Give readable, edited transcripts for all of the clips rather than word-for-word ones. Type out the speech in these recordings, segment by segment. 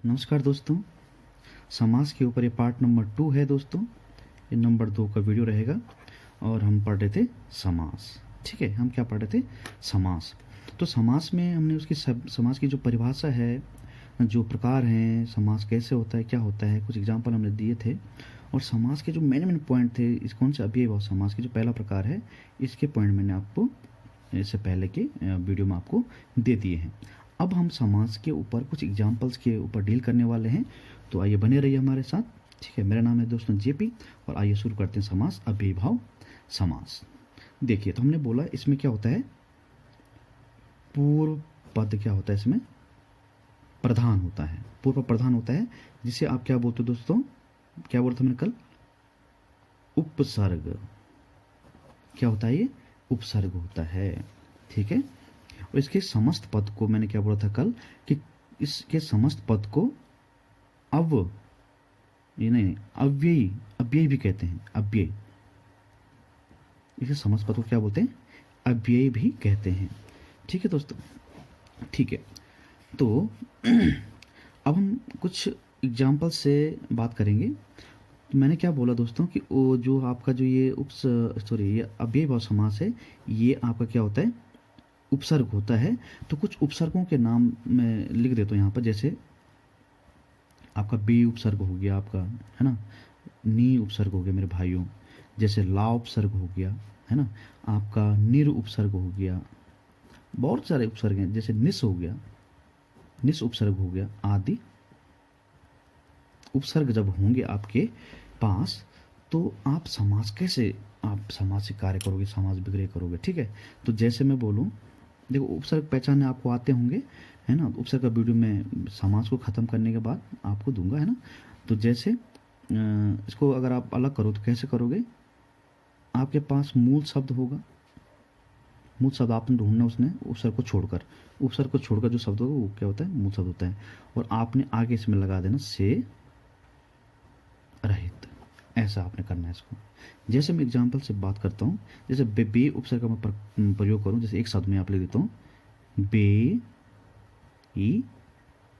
नमस्कार दोस्तों। समास के ऊपर ये पार्ट नंबर 2 है दोस्तों। ये नंबर 2 का वीडियो रहेगा और हम पढ़ रहे थे समास। ठीक है, हम क्या पढ़ रहे थे? समास। तो समास में हमने उसकी समास की जो परिभाषा है, जो प्रकार हैं, समास कैसे होता है, क्या होता है, कुछ एग्जाम्पल हमने दिए थे। और समास के जो मेन पॉइंट थे, इस कौन से अव्ययभाव समास के जो पहला प्रकार है, इसके पॉइंट मैंने आपको इससे पहले के वीडियो में आपको दे दिए हैं। अब हम समास के ऊपर कुछ एग्जाम्पल्स के ऊपर डील करने वाले हैं, तो आइए बने रहिए हमारे साथ। ठीक है, मेरा नाम है दोस्तों जेपी और आइए शुरू करते हैं समास अव्ययभाव समास। देखिए, तो हमने बोला इसमें क्या होता है, पूर्व पद क्या होता है, इसमें प्रधान होता है, पूर्व प्रधान होता है, जिसे आप क्या बोलते हो दोस्तों, क्या बोलते हमने कल, उपसर्ग। क्या होता है ये? उपसर्ग होता है। ठीक है, और इसके समस्त पद को मैंने क्या बोला था कल कि इसके समस्त पद को ये नहीं, अव्ययी, अव्ययी भी कहते हैं, अव्यय। इसके समस्त पद को क्या बोलते हैं? अव्ययी भी कहते हैं। ठीक है दोस्तों, ठीक है। तो अब हम कुछ एग्जाम्पल से बात करेंगे। तो मैंने क्या बोला दोस्तों कि वो जो आपका जो ये ये अव्ययभाव समास है, ये आपका क्या होता है, उपसर्ग होता है। तो कुछ उपसर्गों के नाम मैं लिख देता हूँ यहाँ पर, जैसे आपका बे उपसर्ग हो गया आपका, है ना, नी उपसर्ग हो गया मेरे भाइयों, जैसे ला उपसर्ग हो गया, है ना, आपका निर उपसर्ग हो गया, बहुत सारे उपसर्ग हैं, जैसे निस हो गया, निस उपसर्ग हो गया आदि। उपसर्ग जब होंगे आपके पास, तो आप समास कैसे, आप समास से कार्य करोगे, समास विग्रह करोगे। ठीक है, तो जैसे मैं बोलूँ, देखो उपसर्ग पहचानने आपको आते होंगे, है ना। उपसर्ग का वीडियो मैं समास को ख़त्म करने के बाद आपको दूंगा, है ना। तो जैसे इसको अगर आप अलग करो तो कैसे करोगे, आपके पास मूल शब्द होगा, मूल शब्द आपने ढूंढना, उसने उपसर्ग को छोड़कर जो शब्द होगा वो क्या होता है, मूल शब्द होता है। और आपने आगे इसमें लगा देना से रहित, ऐसा आपने करना है इसको। जैसे मैं एग्जाम्पल से बात करता हूँ, जैसे बे उपसर्ग का मैं प्रयोग करूँ, जैसे एक शब्द में आप लिख देता हूँ, बे ई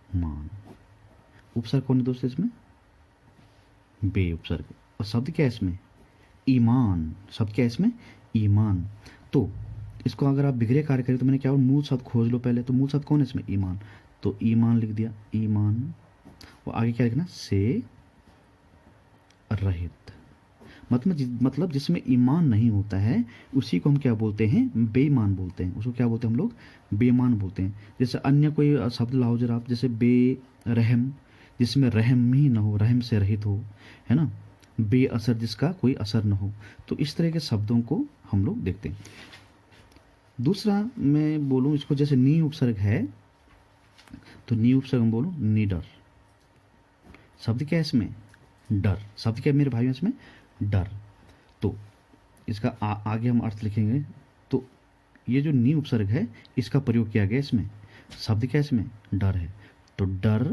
मान। उपसर्ग कौन है दोस्तों इसमें? बे उपसर्ग। और शब्द क्या है इसमें? ईमान। शब्द क्या है इसमें? ईमान। तो इसको अगर आप विग्रह कार्य करें तो मैंने क्या, मूल शब्द खोज लो पहले। तो मूल शब्द कौन है इसमें? ईमान। तो ईमान लिख दिया, ईमान। और आगे क्या लिखना? से रहित। मतलब जिसमें ईमान नहीं होता है उसी को हम क्या बोलते हैं? बेईमान बोलते हैं। उसको क्या बोलते हैं हम लोग? बेईमान बोलते हैं। जैसे अन्य कोई शब्द लाओ जरा आप, जैसे बेरहम, जिसमें रहम ही ना हो, रहम से रहित हो, है ना। बेअसर, जिसका कोई असर ना हो। तो इस तरह के शब्दों को हम लोग देखते हैं। दूसरा मैं बोलूँ इसको, जैसे नी उपसर्ग है, तो नी उपसर्ग हम बोलूँ निडर। शब्द क्या है इसमें? डर। शब्द क्या है मेरे भाइयों इसमें? डर। तो इसका आगे हम अर्थ लिखेंगे। तो ये जो नी उपसर्ग है, इसका प्रयोग किया गया इसमें। शब्द क्या है इसमें? डर है। तो डर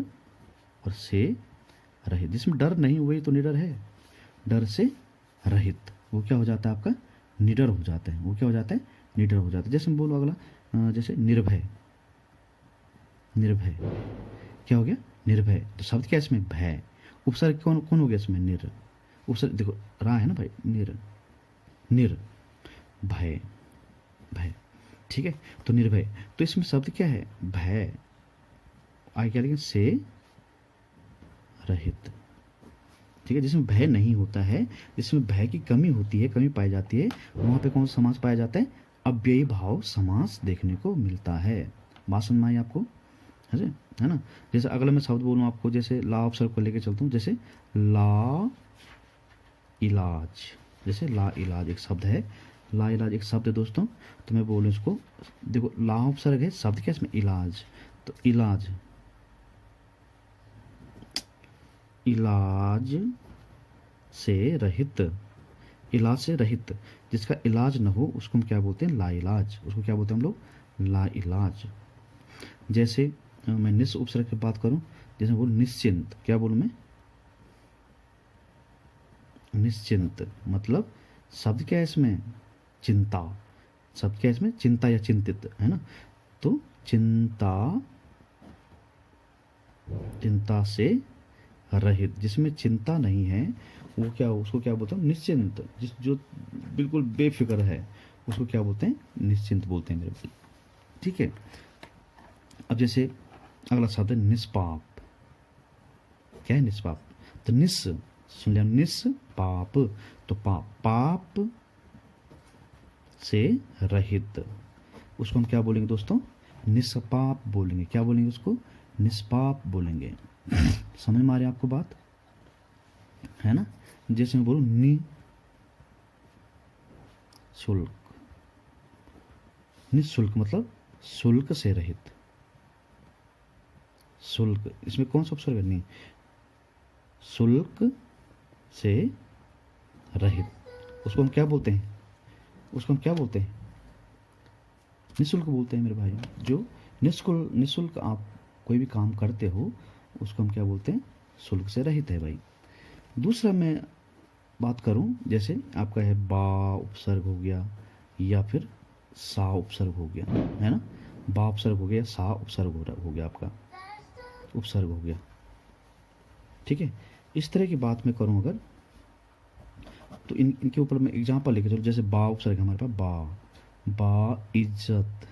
और से रहित, जिसमें डर नहीं हुई तो निडर है। डर से रहित, वो क्या हो जाता है आपका? निडर हो जाता है। वो क्या हो जाता है? निडर हो जाता है। जैसे हम बोलो अगला, जैसे निर्भय। निर्भय क्या हो गया? निर्भय। तो शब्द क्या है इसमें? भय। उपसर्ग कौन कौन हो गया इसमें? निर। उपसर्ग देखो, रा है ना भाई, निर, निर भय, भय। ठीक है, तो निर्भय। तो इसमें शब्द क्या है? भय। आगे क्या लिखें? से रहित। ठीक है, जिसमें भय नहीं होता है, जिसमें भय की कमी होती है, कमी पाई जाती है, वहां पे कौन सा समास पाया जाता है? अव्ययी भाव समास देखने को मिलता है। बात समझ में आई आपको? है ना। जैसे अगला मैं शब्द बोलूँ आपको, जैसे ला उपसर्ग को लेके चलता हूँ, जैसे ला इलाज। जैसे ला इलाज एक शब्द है, ला इलाज एक शब्द है दोस्तों। तो मैं बोलूँ इसको, देखो ला उपसर्ग है, शब्द क्या है इसमें? इलाज। तो इलाज, इलाज से रहित, इलाज से रहित, जिसका इलाज न हो उसको हम क्या बोलते हैं? ला इलाज। उसको क्या बोलते हैं हम लोग? ला इलाज। जैसे मैं निस उपसर्ग की बात करूं, जैसे बोल निश्चिंत। क्या बोलूं मैं? निश्चिंत। मतलब शब्द क्या है इसमें? चिंता। शब्द क्या है इसमें? चिंता या चिंतित, है ना। तो चिंता चिंता से रहित, जिसमें चिंता नहीं है वो क्या, उसको क्या बोलते हैं, निश्चिंत। जिस जो बिल्कुल बेफिक्र है उसको क्या बोलते हैं, निश्चिंत बोलते हैं मेरे भाई। ठीक है, अब जैसे अगला शब्द है निष्पाप। क्या है निष्पाप, तो निस सुन लिया, निष्पाप, तो पाप, पाप से रहित, उसको हम क्या बोलेंगे दोस्तों, निष्पाप बोलेंगे। क्या बोलेंगे उसको, निष्पाप बोलेंगे। समझ में आ रही है आपको बात, है ना। जैसे मैं बोलूं नि शुल्क, निःशुल्क मतलब शुल्क से रहित। शुल्क, इसमें कौन सा उपसर्ग है, नहीं, शुल्क से रहित, उसको हम क्या बोलते हैं, उसको हम क्या बोलते हैं, निःशुल्क बोलते हैं मेरे भाई। जो निःशुल्क आप कोई भी काम करते हो उसको हम क्या बोलते हैं, शुल्क से रहित है भाई। दूसरा मैं बात करूं, जैसे आपका है बा उपसर्ग हो गया या फिर सा उपसर्ग हो गया, है ना, बा उपसर्ग हो गया, सा उपसर्ग हो गया, आपका उपसर्ग हो गया। ठीक है, इस तरह की बात मैं करूं अगर, तो इनके ऊपर मैं एग्जांपल लेके चलूं। जैसे बा उपसर्ग है हमारे पास, बा इज्जत,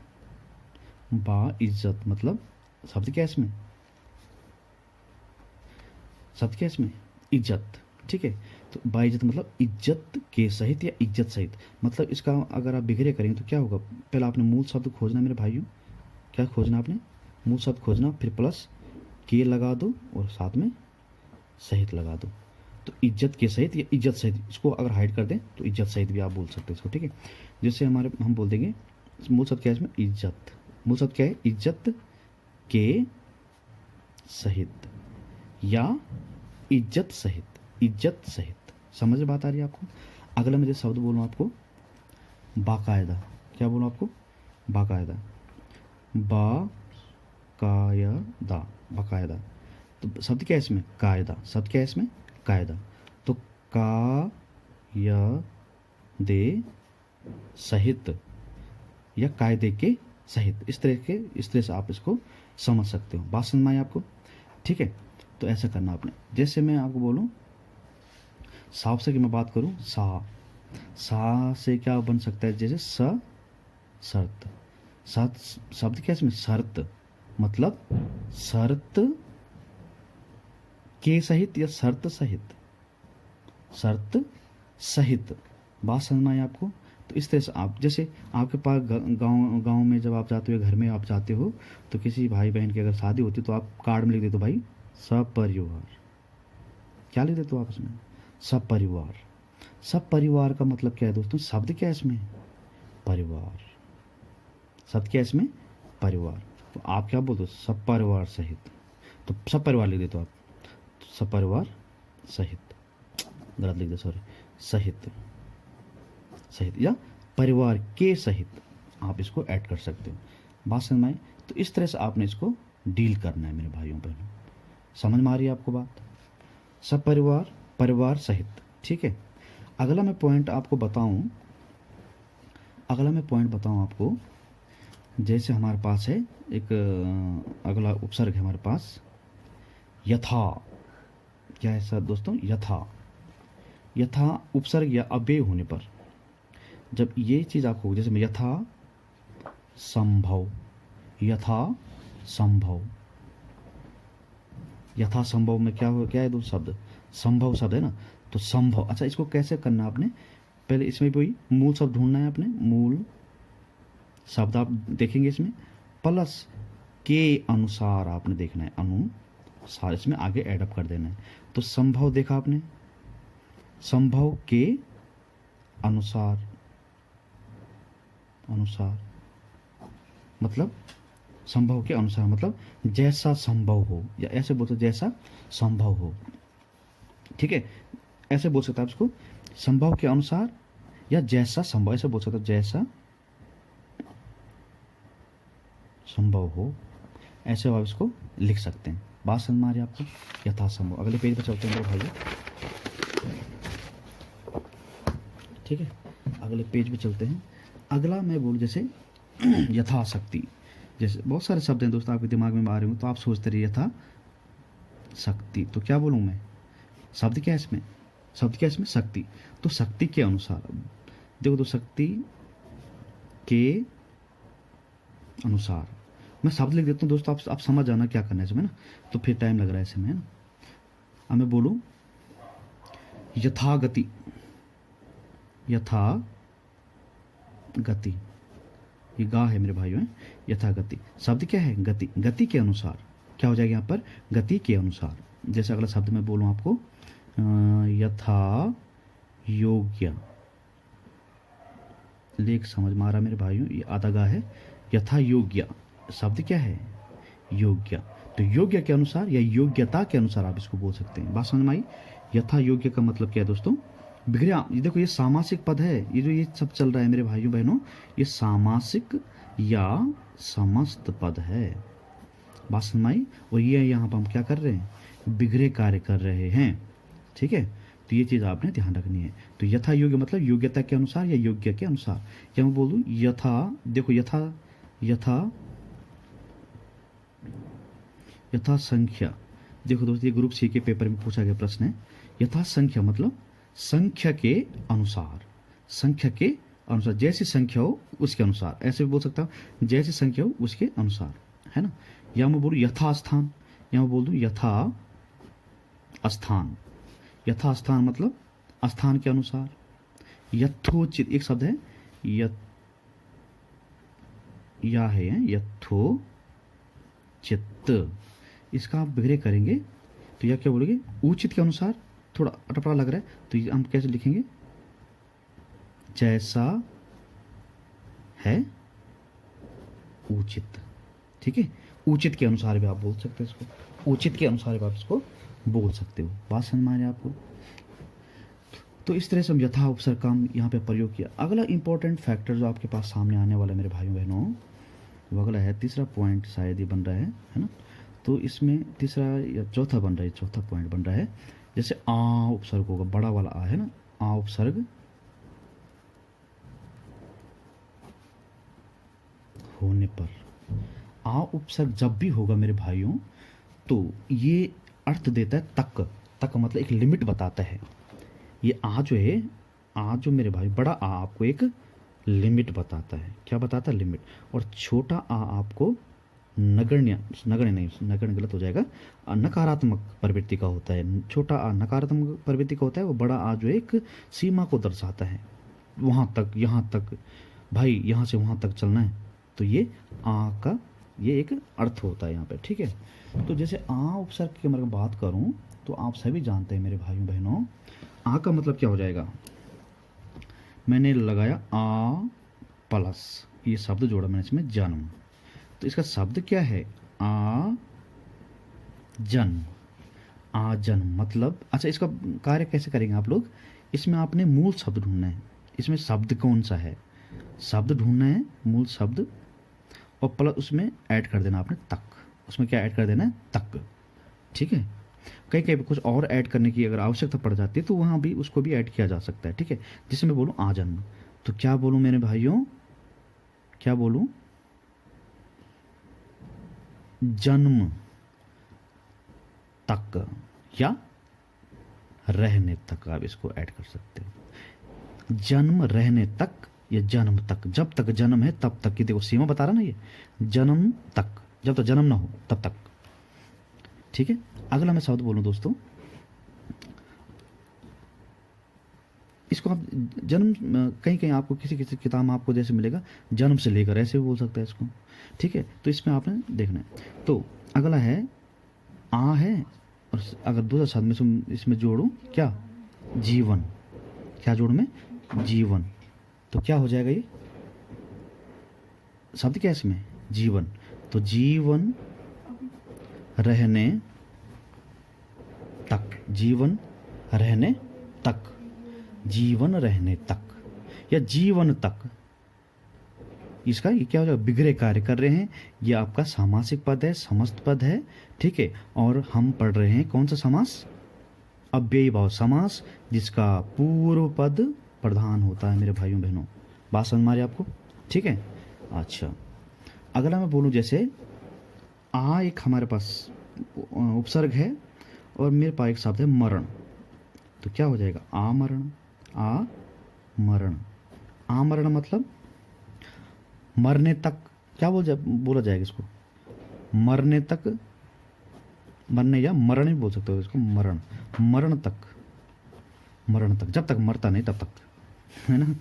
बा इज्जत मतलब शब्द क्या है इसमें, शब्द क्या है इसमें, इज्जत। ठीक है, तो बा इज्जत मतलब इज्जत के सहित या इज्जत सहित, मतलब इसका अगर आप बिगड़े करेंगे तो क्या होगा, पहले आपने मूल शब्द खोजना मेरे भाइयों। क्या खोजना आपने, मूल शब्द खोजना, फिर प्लस के लगा दो और साथ में सहित लगा दो। तो इज्जत के सहित या इज्जत सहित, इसको अगर हाइड कर दें तो इज्जत सहित भी आप बोल सकते हैं इसको। ठीक है, जैसे हम बोल देंगे मूल शब्द क्या है इसमें, इज्जत, मूल शब्द क्या है, इज्जत के सहित या इज्जत सहित, इज्जत सहित। समझ में बात आ रही है आपको। अगला मैं जो शब्द बोलूँ आपको, बाकायदा। क्या बोलूँ आपको, बाकायदा, बाकायदा, बाकायदा। तो शब्द क्या है इसमें, कायदा, शब्द क्या है इसमें, कायदा। तो कायदे सहित या कायदे के सहित, इस तरह से आप इसको समझ सकते हो। बात समझ में आई आपको। ठीक है, तो ऐसा करना आपने। जैसे मैं आपको बोलूं सा से की मैं बात करूं, सा से क्या बन सकता है, जैसे शर्त, शब्द क्या है इसमें, शर्त मतलब शर्त के सहित या शर्त सहित, शर्त सहित। बात समझ में आई आपको। तो इस तरह से आप, जैसे आपके पास गांव में जब आप जाते हो, घर में आप जाते हो, तो किसी भाई बहन की अगर शादी होती है तो आप कार्ड में लिख देते हो भाई सपरिवार। क्या लिख देते हो आप इसमें, सपरिवार। सपरिवार का मतलब क्या है दोस्तों, शब्द क्या है इसमें, परिवार, शब्द क्या है इसमें, परिवार। तो आप क्या बोलते हो, सपरिवार सहित, तो सपरिवार लिख देते हो आप, तो सपरिवार सहित, गलत लिख दे, सॉरी, सहित, सहित या परिवार के सहित आप इसको ऐड कर सकते हो। बात समझ में आई। तो इस तरह से आपने इसको डील करना है मेरे भाइयों बहनों। समझ में आ रही है आपको बात, सब परिवार, परिवार सहित। ठीक है, अगला मैं पॉइंट आपको बताऊं, आपको, जैसे हमारे पास है एक अगला उपसर्ग है हमारे पास, यथा। क्या है सर दोस्तों, यथा। यथा उपसर्ग या अव्यय होने पर, जब ये चीज़ आपको, जैसे मैं यथा संभव, यथा संभव, यथा संभव में क्या है दो शब्द, संभव शब्द है ना, तो संभव। अच्छा, इसको कैसे करना आपने, पहले इसमें भी मूल शब्द ढूंढना है आपने, मूल शब्द आप देखेंगे इसमें, प्लस के अनुसार आपने देखना है, अनुसार इसमें आगे एडअप कर देना है। तो संभव देखा आपने, संभव के अनुसार, अनुसार मतलब संभव के अनुसार मतलब जैसा संभव हो, या ऐसे बोल सकते जैसा संभव हो। ठीक है, ऐसे बोल सकते आप इसको, संभव के अनुसार या जैसा संभव, ऐसे बोल सकते जैसा संभव हो, ऐसे आप इसको लिख सकते हैं। बात समझ में आ रही है आपको, यथासंभव। अगले पेज पर चलते हैं भाई। ठीक है, अगले पेज पे चलते हैं। अगला मैं बोलूँ जैसे यथाशक्ति, जैसे बहुत सारे शब्द हैं दोस्तों आपके दिमाग में आ रहे हो, तो आप सोचते रहिए यथा शक्ति। तो क्या बोलूँ मैं, शब्द क्या है इसमें, शब्द क्या है इसमें, शक्ति। तो शक्ति के अनुसार देखो, तो शक्ति के अनुसार मैं शब्द लिख देता हूँ दोस्तों, आप समझ जाना क्या करना है इसमें ना, तो फिर टाइम लग रहा है इसमें, है ना। अब मैं बोलूँ यथागति, यथा गति, ये गा है मेरे भाइयों, है यथागति। शब्द क्या है, गति, गति के अनुसार क्या हो जाएगा यहाँ पर, गति के अनुसार। जैसे अगला शब्द मैं बोलूँ आपको यथा योग्य, लेख समझ में आ रहा मेरे भाइयों, ये आधा गा है। यथा योग्य, शब्द क्या है, योग्य। तो योग्य के अनुसार या योग्यता के अनुसार आप इसको बोल सकते हैं। बात समझ में आई। यथा योग्य का मतलब क्या है दोस्तों, बिगड़िया। ये देखो, ये सामासिक पद है, ये जो ये सब चल रहा है मेरे भाइयों बहनों, ये सामासिक या समस्त पद है। बात समझ में आई। और ये यहाँ पर हम क्या कर रहे हैं, बिगड़े कार्य कर रहे हैं, ठीक है। तो ये चीज़ आपने ध्यान रखनी है। तो यथा योग्य मतलब योग्यता के अनुसार या योग्य के अनुसार। या मैं बोलूँ यथा, देखो यथा, यथा यथा संख्या। देखो दोस्तों, ये ग्रुप सी के पेपर में पूछा गया प्रश्न है। यथा संख्या मतलब संख्या के अनुसार, संख्या के अनुसार, जैसी संख्या हो उसके अनुसार, ऐसे भी बोल सकता हूँ, जैसी संख्या हो उसके अनुसार, है ना। या मैं बोलूँ यथा स्थान, या मैं बोल दूँ यथा स्थान। यथा स्थान मतलब स्थान के अनुसार। यथोचित एक शब्द है, या है यथोचित, इसका आप बिगड़े करेंगे तो यह क्या बोलेंगे, उचित के अनुसार। थोड़ा अटपटा लग रहा है तो ये हम कैसे लिखेंगे, जैसा है उचित, ठीक है। उचित के अनुसार भी आप बोल सकते हैं इसको, उचित के अनुसार भी आप इसको बोल सकते हो। बात समझ में आ रही है आपको। तो इस तरह से हम यथा उपसर्ग का यहाँ पे प्रयोग किया। अगला इंपॉर्टेंट फैक्टर जो आपके पास सामने आने वाला है मेरे भाइयों बहनों, वो अगला है तीसरा पॉइंट, शायद ये बन रहा है ना। तो इसमें तीसरा या चौथा बन रहा है, चौथा पॉइंट बन रहा है। जैसे आ उपसर्ग होगा, बड़ा वाला आ है ना, आ उपसर्ग होने पर, आ उपसर्ग जब भी होगा मेरे भाइयों, तो ये अर्थ देता है तक। तक मतलब एक लिमिट बताता है। ये आ जो है, आ जो मेरे भाई बड़ा आ आपको एक लिमिट बताता है। क्या बताता है, लिमिट। और छोटा आ आपको नगण्य, नगण्य नहीं, नगण्य गलत हो जाएगा, नकारात्मक प्रवृत्ति का होता है। छोटा आ नकारात्मक प्रवृत्ति का होता है, वो बड़ा आ जो एक सीमा को दर्शाता है, वहाँ तक, यहाँ तक, भाई यहाँ से वहाँ तक चलना है। तो ये आ का ये एक अर्थ होता है यहाँ पे, ठीक है। तो जैसे आ उपसर्ग की मैं बात करूँ तो आप सभी जानते हैं मेरे भाइयों बहनों, आ का मतलब क्या हो जाएगा, मैंने लगाया आ प्लस ये शब्द जोड़ा मैंने इसमें जन्म। तो इसका शब्द क्या है, आ जन्म। आ जन्म मतलब, अच्छा इसका कार्य कैसे करेंगे आप लोग, इसमें आपने मूल शब्द ढूंढना है। इसमें शब्द कौन सा है, शब्द ढूंढना है, मूल शब्द, और प्लस उसमें ऐड कर देना आपने तक। उसमें क्या ऐड कर देना है, तक, ठीक है। कहीं कहीं कुछ और ऐड करने की अगर आवश्यकता पड़ जाती है तो वहाँ भी उसको भी ऐड किया जा सकता है, ठीक है। जिससे मैं बोलूँ आ जन्म, तो क्या बोलूँ मेरे भाइयों, क्या बोलूँ, जन्म तक या रहने तक आप इसको ऐड कर सकते हो। जन्म रहने तक या जन्म तक, जब तक जन्म है तब तक की, देखो सीमा बता रहा ना ये, जन्म तक, जब तक जन्म ना हो तब तक, ठीक है। अगला मैं शब्द बोलूं दोस्तों, इसको आप जन्म, कहीं कहीं आपको किसी किसी किताब में आपको जैसे मिलेगा जन्म से लेकर, ऐसे भी बोल सकता है इसको, ठीक है। तो इसमें आपने देखना है। तो अगला है आ है, और अगर दूसरा शब्द में इसमें जोड़ूं क्या, जीवन। क्या जोड़ूं मैं, जीवन। तो क्या हो जाएगा, ये शब्द क्या है इसमें, जीवन। तो जीवन रहने तक, जीवन रहने तक, जीवन रहने तक या जीवन तक, इसका ये क्या हो जाएगा, बिगड़े कार्य कर रहे हैं। ये आपका सामासिक पद है, समस्त पद है, ठीक है। और हम पढ़ रहे हैं कौन सा समास, अव्ययी भाव समास, जिसका पूर्व पद प्रधान होता है मेरे भाइयों बहनों। बात समझ में आ रही है आपको, ठीक है। अच्छा, अगला मैं बोलूँ जैसे आ एक हमारे पास उपसर्ग है, और मेरे पास एक शब्द है मरण, तो क्या हो जाएगा आमरण। आमरण, आमरण मतलब मरने तक, क्या बोला जाएगा इसको, मरने तक, मरने या मरण भी बोल सकते हो इसको, मरण, मरण तक, मरण तक, जब तक मरता नहीं तब तक, है ना,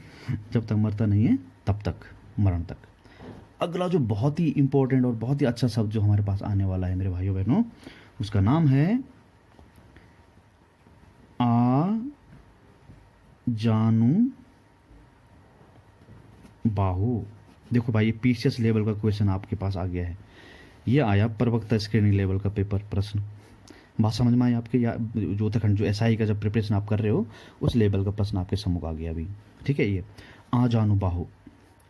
जब तक मरता नहीं है तब तक, मरण तक। अगला जो बहुत ही इंपॉर्टेंट और बहुत ही अच्छा शब्द जो हमारे पास आने वाला है मेरे भाइयों बहनों, उसका नाम है आ जानू बाहु। देखो भाई, ये पीसीएस लेवल का क्वेश्चन आपके पास आ गया है। ये आया प्रवक्ता स्क्रीनिंग लेवल का पेपर प्रश्न। बात समझ में आई आपके, या जो उत्तराखंड जो एसआई का जब प्रिपरेशन आप कर रहे हो उस लेवल का प्रश्न आपके सम्मुख आ गया अभी। ठीक है, ये आ जानू बाहु।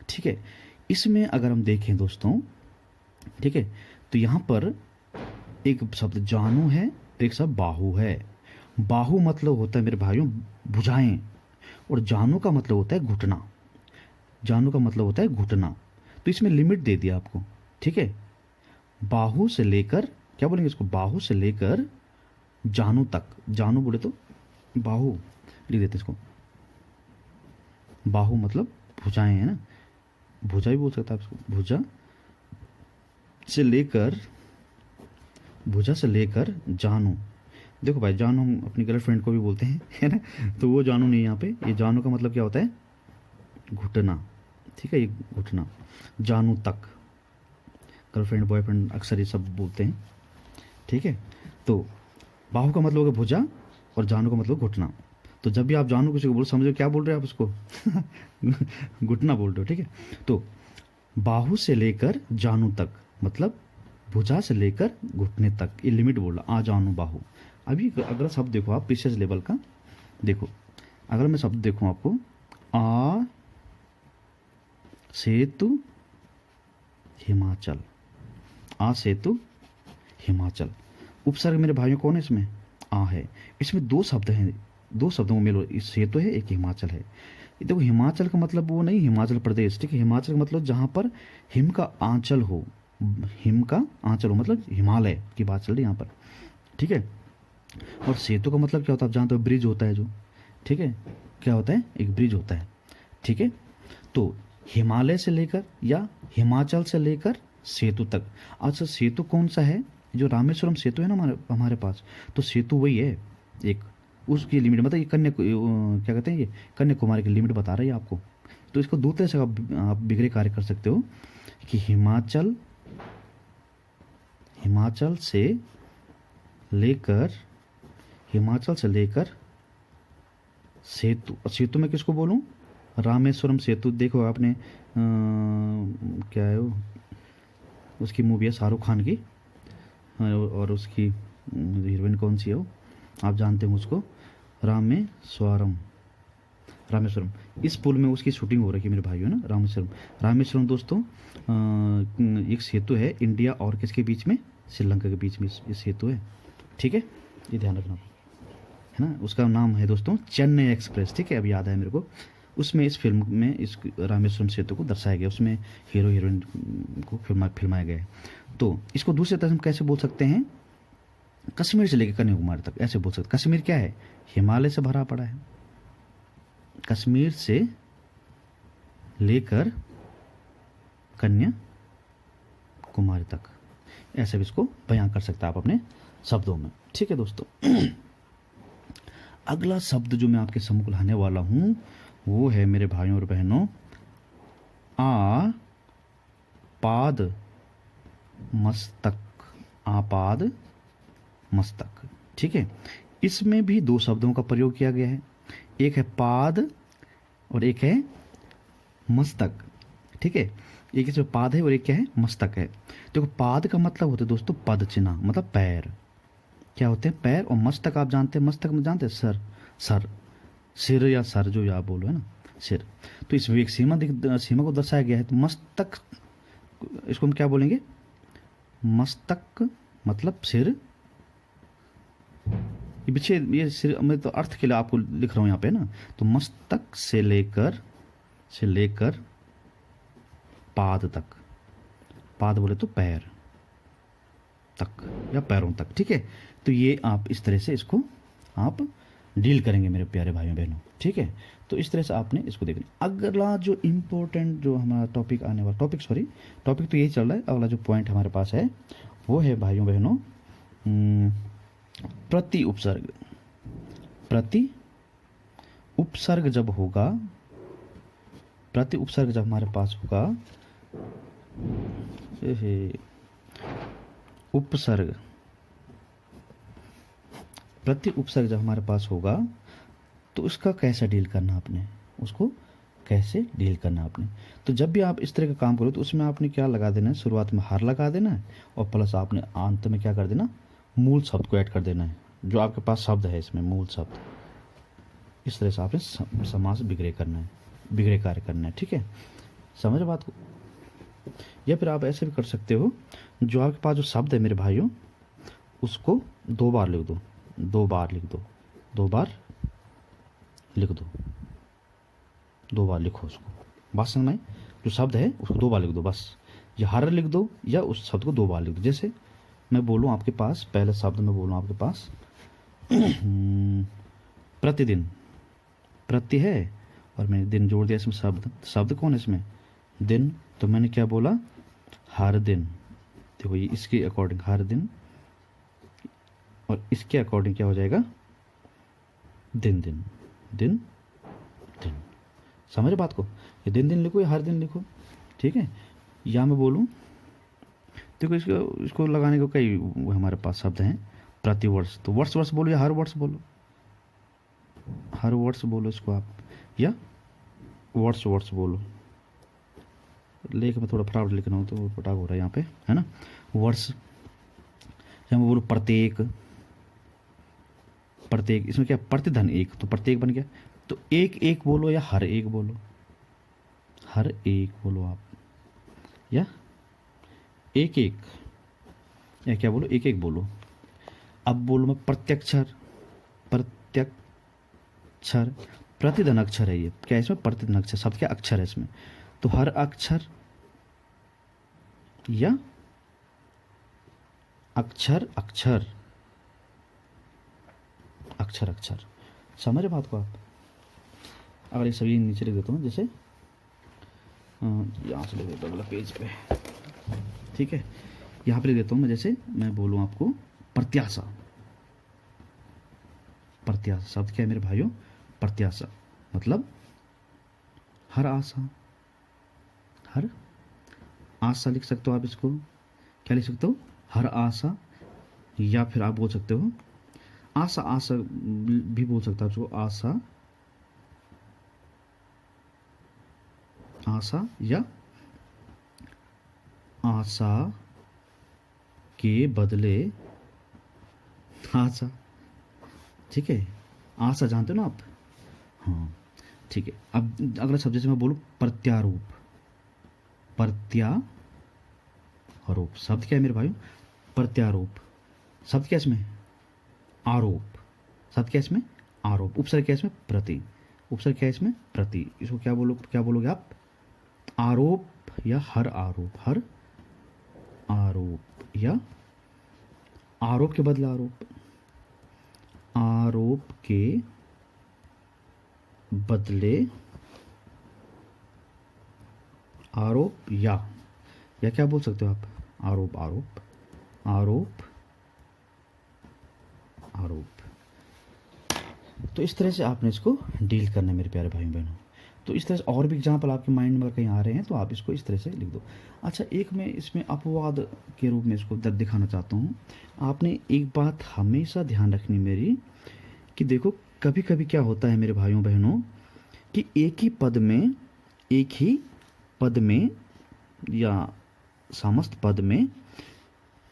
ठीक है, इसमें अगर हम देखें दोस्तों, ठीक है, तो यहाँ पर एक शब्द जानू है, एक शब्द बाहु है। बाहु मतलब होता है मेरे भाइयों भुजाएं, और जानू का मतलब होता है घुटना। जानू का मतलब होता है घुटना। तो इसमें लिमिट दे दिया आपको। ठीक है, बाहु से लेकर, क्या बोलेंगे इसको, बाहु से लेकर जानू तक। जानू बोले तो बाहु लिख देते इसको। बाहु मतलब भुजाएं, है ना, भुजा भी बोल सकता है इसको, भुजा से लेकर, भुजा से लेकर जानू। देखो भाई, जानू हम अपनी गर्लफ्रेंड को भी बोलते हैं, है ना, तो वो जानू नहीं, यहाँ पे ये जानू का मतलब क्या होता है घुटना। ठीक है, ये घुटना, जानू तक, गर्लफ्रेंड बॉयफ्रेंड अक्सर ये सब बोलते हैं। ठीक है, तो बाहु का मतलब होगा भुजा और जानू का मतलब घुटना। तो जब भी आप जानू किसी को बोल, समझो क्या बोल रहे हैं आप उसको, घुटना बोल रहे हो। ठीक है, तो बाहु से लेकर जानू तक मतलब भुजा से लेकर घुटने तक, ये लिमिट बोल रहा, आ जानू बाहु। अभी अगर शब्द देखो आप पीसीएस लेवल का, देखो अगर मैं शब्द देखूं आपको, आ सेतु हिमाचल, आ सेतु हिमाचल। उपसर्ग मेरे भाइयों कौन है इसमें, आ है। इसमें दो शब्द हैं, दो शब्दों में मिलो, एक सेतु है एक हिमाचल है। देखो हिमाचल का मतलब वो नहीं हिमाचल प्रदेश, ठीक है, हिमाचल का मतलब जहाँ पर हिम का आंचल हो, हिम का आंचल हो मतलब हिमालय की बात चल रही है यहाँ पर। ठीक है, और सेतु का मतलब क्या होता है आप जानते हो, ब्रिज होता है जो। ठीक है, क्या होता है, एक ब्रिज होता है। ठीक है, तो हिमालय से लेकर या हिमाचल से लेकर सेतु तक। अच्छा, सेतु कौन सा है, जो रामेश्वरम सेतु है ना हमारे हमारे पास, तो सेतु वही है एक, उसकी लिमिट मतलब ये क्या कहते हैं, ये कन्याकुमारी की लिमिट बता रही है आपको। तो इसको दो तरह से आप बिगड़े कार्य कर सकते हो कि हिमाचल, हिमाचल से लेकर, हिमाचल से लेकर सेतु। सेतु में किसको बोलूं, रामेश्वरम सेतु। देखो आपने क्या है वो, उसकी मूवी है शाहरुख खान की, और उसकी हीरोइन कौन सी है वो, आप जानते हो उसको, रामेश्वरम। रामेश्वरम, इस पुल में उसकी शूटिंग हो रही है मेरे भाइयों ना, रामेश्वरम। रामेश्वरम दोस्तों एक सेतु है इंडिया और किसके बीच में, श्रीलंका के बीच में ये सेतु है। ठीक है, ये ध्यान रखना, है ना। उसका नाम है दोस्तों चेन्नई एक्सप्रेस। ठीक है, अभी याद है मेरे को। उसमें इस फिल्म में इस रामेश्वरम सेतु को दर्शाया गया, उसमें हीरो हीरोइन को फिल्माया गया है। तो इसको दूसरे तरह हम कैसे बोल सकते हैं, कश्मीर से लेकर कन्याकुमारी तक ऐसे बोल सकते। कश्मीर क्या है, हिमालय से भरा पड़ा है, कश्मीर से लेकर कन्याकुमारी तक, ऐसे भी इसको बयां कर सकते हैं आप अपने शब्दों में। ठीक है दोस्तों, अगला शब्द जो मैं आपके सम्मुख लाने वाला हूं वो है मेरे भाइयों और बहनों आपाद मस्तक। आपाद मस्तक। ठीक है, इसमें भी दो शब्दों का प्रयोग किया गया है, एक है पाद और एक है मस्तक। ठीक है, एक इसमें पाद है और एक क्या है, मस्तक है। देखो पाद का मतलब होता है दोस्तों पद चिन्ह, मतलब पैर, क्या होते हैं पैर। और मस्तक आप जानते हैं, मस्तक में जानते हैं सर, सर, सिर या सर जो आप बोलो है ना, सिर। तो इसमें एक सीमा को दर्शाया गया है। तो मस्तक, इसको हम क्या बोलेंगे, मस्तक मतलब सिर। ये पीछे ये सिर, मैं तो अर्थ के लिए आपको लिख रहा हूँ यहाँ पे ना। तो मस्तक से लेकर पाद तक, पाद बोले तो पैर। तक या पैरों तक, ठीक है। तो ये आप इस तरह से इसको आप डील करेंगे मेरे प्यारे भाइयों बहनों, ठीक है। तो इस तरह से आपने इसको देखना। अगला जो इम्पोर्टेंट जो हमारा टॉपिक आने वाला टॉपिक तो यही चल रहा है। अगला जो पॉइंट हमारे पास है वो है भाइयों बहनों प्रति उपसर्ग। प्रति उपसर्ग जब होगा, प्रति उपसर्ग जब हमारे पास होगा, उपसर्ग, प्रति उपसर्ग जब हमारे पास होगा तो उसका कैसे डील करना आपने, उसको कैसे डील करना आपने। तो जब भी आप इस तरह का काम करो तो उसमें आपने क्या लगा देना है, शुरुआत में हर लगा देना है और प्लस आपने अंत में क्या कर देना, मूल शब्द को ऐड कर देना है, जो आपके पास शब्द है इसमें मूल शब्द। इस तरह से आपने समास बिगड़े करना है, बिगड़े कार्य करना है, ठीक है। समझ बात को। या फिर आप ऐसे भी कर सकते हो, जो आपके पास जो शब्द है मेरे भाइयों उसको 2 बार लिख दो, 2 बार लिख दो, 2 बार लिख दो, 2 बार लिखो उसको। बात समझ में आई? जो शब्द है उसको 2 बार लिख दो बस, या हर लिख दो या उस शब्द को 2 बार लिख दो। जैसे मैं बोलूँ आपके पास, पहले शब्द में बोलूँ आपके पास प्रतिदिन, प्रति है और मैंने दिन जोड़ दिया इसमें, शब्द, शब्द कौन है इसमें, दिन। तो मैंने क्या बोला, हर दिन। देखो ये इसके अकॉर्डिंग हर दिन, और इसके अकॉर्डिंग क्या हो जाएगा, दिन दिन दिन दिन। समझ बात को। ये दिन दिन लिखो या हर दिन लिखो, ठीक है। या मैं बोलूँ, देखो इसको लगाने को कई हमारे पास शब्द हैं। प्रतिवर्ष, तो वर्ष वर्ष बोलो या हर वर्ष बोलो, हर वर्ष बोलो इसको आप, या वर्ष वर्ष बोलो। लेख में थोड़ा फटाफट लिखना हो तो फटाक हो रहा है यहाँ पे, है ना। वर्ष, या मैं बोलूँ प्रत्येक, प्रत्येक इसमें क्या, प्रतिधन एक, तो प्रत्येक बन गया। तो एक एक बोलो या हर एक बोलो, हर एक बोलो आप, या एक एक, या क्या बोलो, एक एक बोलो। अब बोलो मैं प्रत्यक्षर, प्रत्यक्षर, प्रतिधन अक्षर है ये, क्या है इसमें, प्रतिधन अक्षर। शब्द क्या, अक्षर है इसमें। तो हर अक्षर या अक्षर अक्षर, अक्षर अक्षर। समझ बात को आप। अगर ये सभी नीचे लिख देता हूँ, जैसे यहाँ से लिख देता हूँ अगला पेज पे, ठीक है। यहाँ पे लिख देता हूँ मैं, जैसे मैं बोलूँ आपको प्रत्याशा। प्रत्याशा शब्द क्या है मेरे भाइयों, प्रत्याशा मतलब हर आशा, हर आशा लिख सकते हो आप इसको। क्या लिख सकते हो, हर आशा, या फिर आप बोल सकते हो आशा, आशा भी बोल सकते हो इसको, आशा, आशा, या आशा के बदले आशा, ठीक है। आशा जानते हो ना आप, हाँ ठीक है। अब अगला शब्द जैसे मैं बोलूँ प्रत्यारोप, प्रत्यारोप शब्द क्या है मेरे भाइयों, प्रत्यारोप। शब्द क्या है इसमें, आरोप। शब्द क्या है इसमें, आरोप। उपसर्ग क्या है इसमें, प्रति। उपसर्ग क्या है इसमें, प्रति। इसको क्या बोलोगे आप, आरोप या हर आरोप, हर आरोप, या आरोप के बदले आरोप, आरोप के बदले आरोप, या क्या बोल सकते हो आप, आरोप, आरोप, आरोप, आरोप। तो इस तरह से आपने इसको डील करना है मेरे प्यारे भाई बहनों। तो इस तरह से और भी एग्जाम्पल आपके माइंड में कहीं आ रहे हैं तो आप इसको इस तरह से लिख दो। अच्छा, एक मैं इसमें अपवाद के रूप में इसको दिखाना चाहता हूँ। आपने एक बात हमेशा ध्यान रखनी मेरी, कि देखो कभी कभी क्या होता है मेरे भाइयों बहनों, कि एक ही पद में या समस्त पद में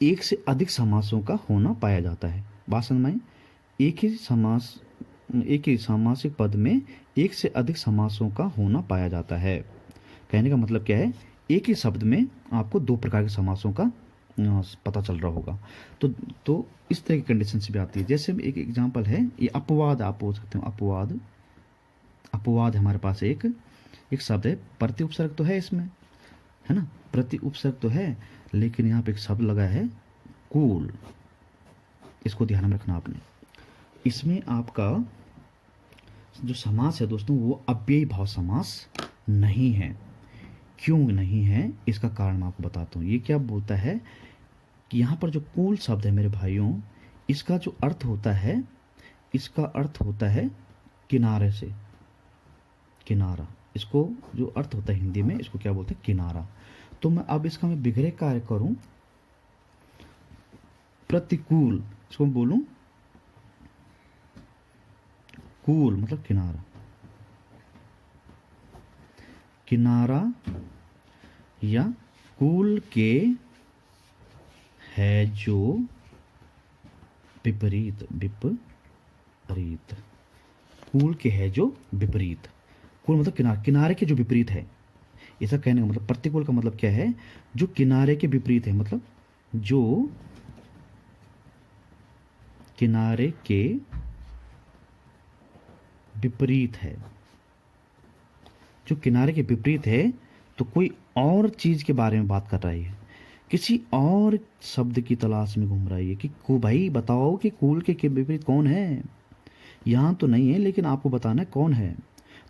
एक से अधिक समासों का होना पाया जाता है। बात समझ में आई? एक ही सामासिक पद में एक से अधिक समासों का होना पाया जाता है। कहने का मतलब क्या है, एक ही शब्द में आपको 2 प्रकार के समासों का पता चल रहा होगा। तो इस तरह की कंडीशन से भी आती है। जैसे एक एग्जांपल है, ये अपवाद आप बोल सकते हो। अपवाद हमारे पास एक शब्द है, प्रति उपसर्ग तो है इसमें, है ना, प्रति उपसर्ग तो है, लेकिन यहाँ पे एक शब्द लगा है कूल, इसको ध्यान में रखना आपने। इसमें आपका जो समास है दोस्तों वो अव्ययी भाव समास नहीं है। क्यों नहीं है इसका कारण मैं आपको बताता हूँ। ये क्या बोलता है कि यहाँ पर जो कूल शब्द है मेरे भाइयों, इसका जो अर्थ होता है, इसका अर्थ होता है किनारे से, किनारा। इसको जो अर्थ होता है हिंदी में, इसको क्या बोलते हैं, किनारा। तो मैं अब इसका मैं विग्रह कार्य करूं, प्रतिकूल, इसको मैं बोलूं कूल मतलब किनारा, किनारा या कूल के है जो विपरीत, विपरीत, कूल के है जो विपरीत। कूल मतलब किनारे, किनारे के जो विपरीत है, ऐसा कहने का मतलब प्रतिकूल का मतलब क्या है, जो किनारे के विपरीत है, मतलब जो किनारे के विपरीत है, जो किनारे के विपरीत है। तो कोई और चीज के बारे में बात कर रही है, किसी और शब्द की तलाश में घूम रही है कि को भाई बताओ कि कूल के विपरीत कौन है। यहां तो नहीं है लेकिन आपको बताना है कौन है।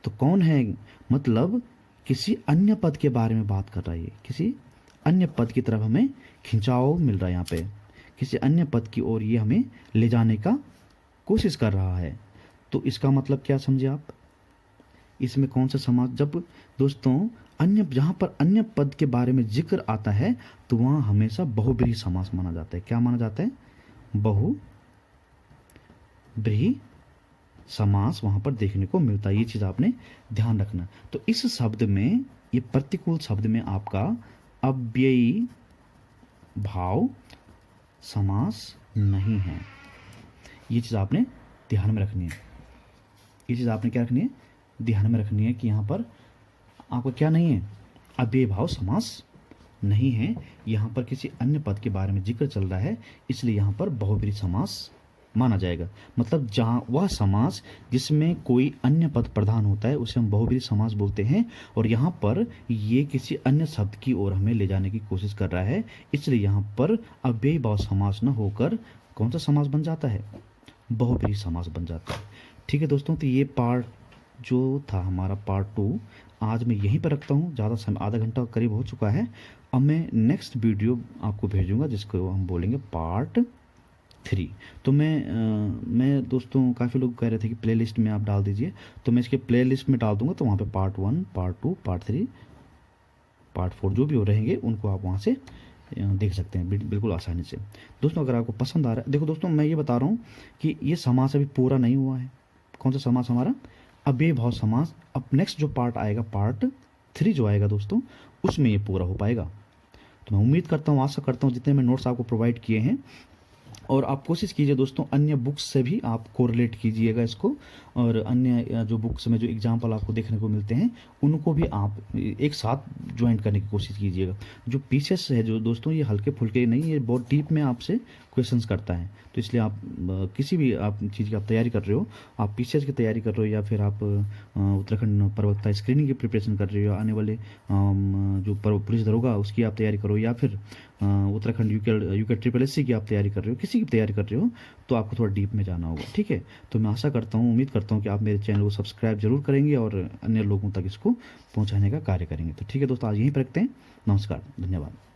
तो कौन है मतलब किसी अन्य पद के बारे में बात कर रही है, किसी अन्य पद की तरफ हमें खिंचाव मिल रहा है यहाँ पे, किसी अन्य पद की ओर ये हमें ले जाने का कोशिश कर रहा है। तो इसका मतलब क्या समझे आप, इसमें कौन सा समास, जब दोस्तों अन्य, जहां पर अन्य पद के बारे में जिक्र आता है तो वहां हमेशा बहुब्रीहि समास माना जाता है। क्या माना जाता है, बहुब्रीहि समास वहां पर देखने को मिलता है। ये चीज आपने ध्यान रखना। तो इस शब्द में, ये प्रतिकूल शब्द में आपका अव्ययी भाव समास नहीं है। ये चीज आपने ध्यान में रखनी है। ये चीज आपने क्या रखनी है, ध्यान में रखनी है कि यहाँ पर आपको क्या नहीं है, अव्ययी भाव समास नहीं है। यहाँ पर किसी अन्य पद के बारे में जिक्र चल रहा है, इसलिए यहाँ पर बहुब्रीहि समास माना जाएगा। मतलब जहाँ वह समास जिसमें कोई अन्य पद प्रधान होता है उसे हम बहुब्रीहि समास बोलते हैं। और यहाँ पर ये किसी अन्य शब्द की ओर हमें ले जाने की कोशिश कर रहा है, इसलिए यहाँ पर अव्ययी भाव समास न होकर कौन सा समास बन जाता है, बहुब्रीहि समास बन जाता है। ठीक है दोस्तों, तो ये पार्ट जो था हमारा पार्ट 2 आज मैं यहीं पर रखता हूँ। ज़्यादा समय, आधा घंटा करीब हो चुका है। अब मैं नेक्स्ट वीडियो आपको भेजूंगा जिसको हम बोलेंगे पार्ट 3। तो मैं दोस्तों, काफ़ी लोग कह रहे थे कि प्लेलिस्ट में आप डाल दीजिए, तो मैं इसके प्लेलिस्ट में डाल दूंगा। तो वहाँ पे पार्ट 1, पार्ट 2, पार्ट 3, पार्ट 4 जो भी हो रहेंगे उनको आप वहाँ से देख सकते हैं बिल्कुल आसानी से। दोस्तों अगर आपको पसंद आ रहा है, देखो दोस्तों मैं ये बता रहा हूँ कि ये समास अभी पूरा नहीं हुआ है। कौन सा समास हमारा, अव्ययी भाव समास। अब नेक्स्ट जो पार्ट आएगा, पार्ट 3 जो आएगा दोस्तों, उसमें ये पूरा हो पाएगा। तो मैं उम्मीद करता हूँ, आशा करता हूँ जितने मैं नोट्स आपको प्रोवाइड किए हैं, और आप कोशिश कीजिए दोस्तों अन्य बुक्स से भी आप कोरिलेट कीजिएगा इसको, और अन्य जो बुक्स में जो एग्जाम्पल आपको देखने को मिलते हैं उनको भी आप एक साथ ज्वाइन करने की कोशिश कीजिएगा। जो पीसेस है जो दोस्तों, ये हल्के फुल्के नहीं, ये बहुत डीप में आपसे क्वेश्चंस करता है। तो इसलिए आप किसी भी आप चीज़ की आप तैयारी कर रहे हो, आप पीसीएस की तैयारी कर रहे हो, या फिर आप उत्तराखंड प्रवक्ता स्क्रीनिंग की प्रिपरेशन कर रहे हो, आने वाले जो पुलिस दरोगा उसकी आप तैयारी करो, या फिर उत्तराखंड यूके ट्रिपल एससी की आप तैयारी कर रहे हो, किसी की तैयारी कर रहे हो, तो आपको थोड़ा डीप में जाना होगा। ठीक है, तो मैं आशा करता हूँ, उम्मीद करता हूँ कि आप मेरे चैनल को सब्सक्राइब जरूर करेंगे और अन्य लोगों तक इसको पहुँचाने का कार्य करेंगे। तो ठीक है दोस्तों, आज यहीं पर रखते हैं। नमस्कार, धन्यवाद।